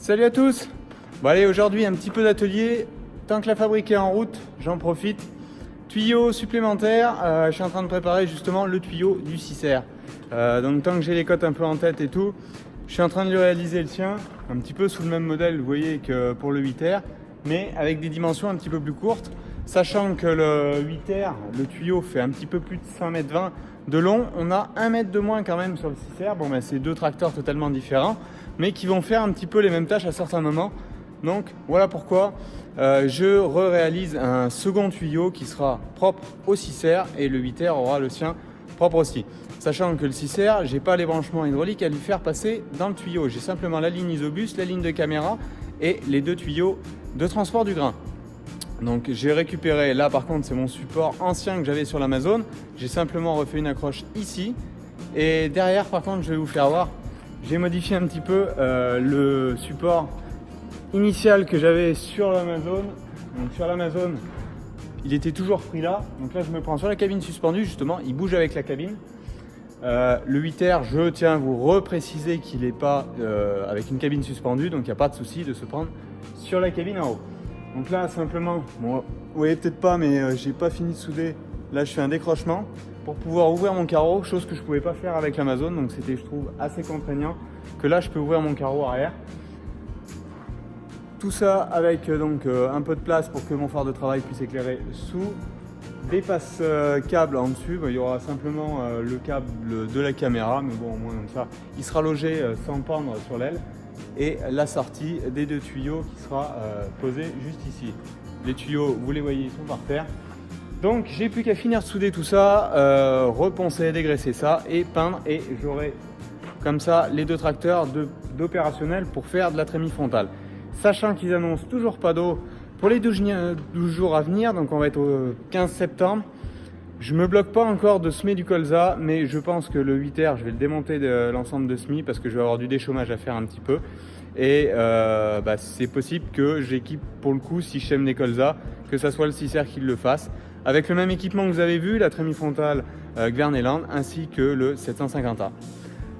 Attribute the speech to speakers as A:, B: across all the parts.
A: Salut à tous. Bon allez, aujourd'hui un petit peu d'atelier. Tant que la fabrique est en route, j'en profite. Tuyau supplémentaire, je suis en train de préparer justement le tuyau du 6R. Donc tant que j'ai les cotes un peu en tête et tout, je suis en train de lui réaliser le sien, un petit peu sous le même modèle, vous voyez, que pour le 8R, mais avec des dimensions un petit peu plus courtes, sachant que le 8R, le tuyau fait un petit peu plus de 5,20 m de long, on a 1 mètre de moins quand même sur le 6R. Bon, ben, c'est deux tracteurs totalement différents, mais qui vont faire un petit peu les mêmes tâches à certains moments. Donc voilà pourquoi je réalise un second tuyau qui sera propre au 6R et le 8R aura le sien propre aussi. Sachant que le 6R, j'ai pas les branchements hydrauliques à lui faire passer dans le tuyau. J'ai simplement la ligne isobus, la ligne de caméra et les deux tuyaux de transport du grain. Donc j'ai récupéré, là par contre c'est mon support ancien que j'avais sur l'Amazon. J'ai simplement refait une accroche ici. Et derrière par contre je vais vous faire voir, j'ai modifié un petit peu le support initial que j'avais sur l'Amazon. Donc sur l'Amazon, il était toujours pris là. Donc là je me prends sur la cabine suspendue, justement, il bouge avec la cabine. Le 8R, je tiens à vous repréciser qu'il n'est pas avec une cabine suspendue, donc il n'y a pas de souci de se prendre sur la cabine en haut. Donc là simplement, bon, vous voyez peut-être pas, mais j'ai pas fini de souder. Là je fais un décrochement pour pouvoir ouvrir mon carreau, chose que je pouvais pas faire avec l'Amazon, donc c'était, je trouve, assez contraignant que là je peux ouvrir mon carreau arrière. Tout ça avec donc un peu de place pour que mon phare de travail puisse éclairer sous. Des passes câbles en dessus, il y aura simplement le câble de la caméra, mais bon, au moins comme ça, il sera logé sans pendre sur l'aile. Et la sortie des deux tuyaux qui sera posée juste ici. Les tuyaux, vous les voyez, ils sont par terre. Donc j'ai plus qu'à finir de souder tout ça, reponcer, dégraisser ça et peindre, et j'aurai comme ça les deux tracteurs d'opérationnel pour faire de la trémie frontale. Sachant qu'ils annoncent toujours pas d'eau pour les 12 jours à venir, donc on va être au 15 septembre. Je me bloque pas encore de semer du colza, mais je pense que le 8R, je vais le démonter de l'ensemble de semis parce que je vais avoir du déchômage à faire un petit peu. Et c'est possible que j'équipe pour le coup, si je sème des colza, que ça soit le 6R qui le fasse. Avec le même équipement que vous avez vu, la trémie frontale Gverneland, ainsi que le 750A.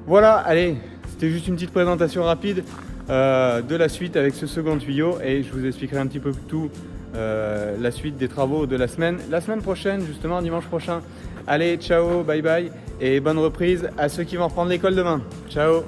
A: Voilà, allez, c'était juste une petite présentation rapide de la suite avec ce second tuyau, et je vous expliquerai un petit peu tout la suite des travaux de la semaine prochaine, justement dimanche prochain. Allez, ciao, bye bye, et bonne reprise à ceux qui vont reprendre l'école demain. Ciao.